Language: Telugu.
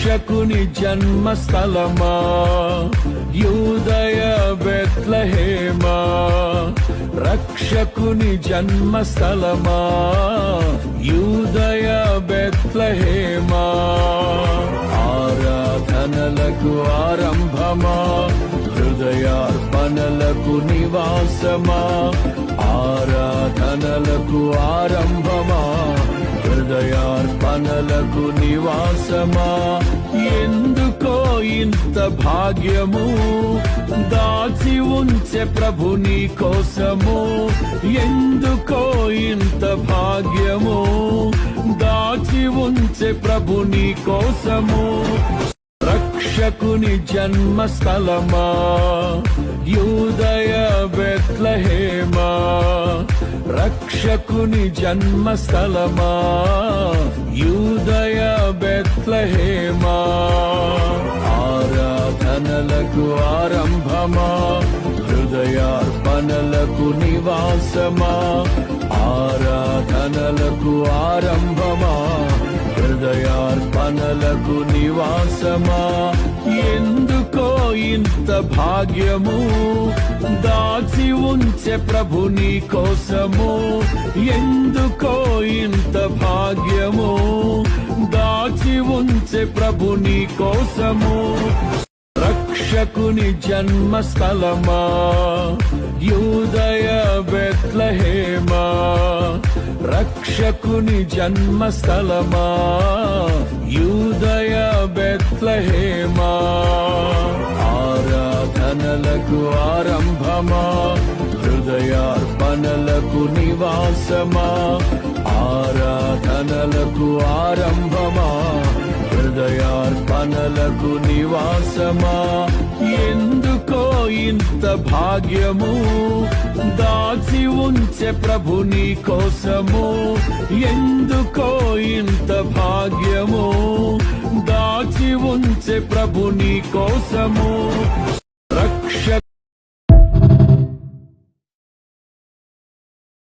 రక్షకుని జన్మస్థలమా యూదయ బెత్లెహేమా, రక్షకుని జన్మస్థలమా యూదయ బెత్లెహేమా. ఆరాధనలకు ఆరంభమా, హృదయార్పణలకు నివాసమా, ఆరాధనలకు ఆరంభమా, హృదయార్పణలకు నివాసమా. ఎందుకో ఇంత భాగ్యము దాచి ఉంచే ప్రభు నీ కోసము, ఎందుకో ఇంత భాగ్యము దాచి ఉంచే ప్రభు నీ కోసము. రక్షకుని జన్మస్థలమా యూదయ బెత్లెహేమా, రక్షకుని జన్మస్థలమా యూదయ బెత్లెహేమా. ఆరాధనలకు ఆరంభమా, హృదయార్పణలకు నివాసమా, ఆరాధనలకు ఆరంభమా, హృదయార్పణలకు నివాసమా. ఎందుకో ఇంత భాగ్యము దాచి ఉంచే ప్రభు నీ కోసము, ఎందుకో ఇంత భాగ్యము దాచి ఉంచే ప్రభు నీ కోసము. రక్షకుని జన్మస్థలమా యూదయ బెత్లెహేమా, రక్షకుని జన్మస్థలమా యూదయ బెత్లెహేమా. ఆరాధనలకు ఆరంభమా, హృదయార్పణలకు నివాసమా, ఆరాధనలకు ఆరంభమా, హృదయార్పణలకు నివాసమా. ఎందుకో ఇంత భాగ్యము దాచి ఉంచే ప్రభు నీ కోసము, ఎందుకో ఇంత భాగ్యము దాచి ఉంచే ప్రభు నీ కోసము.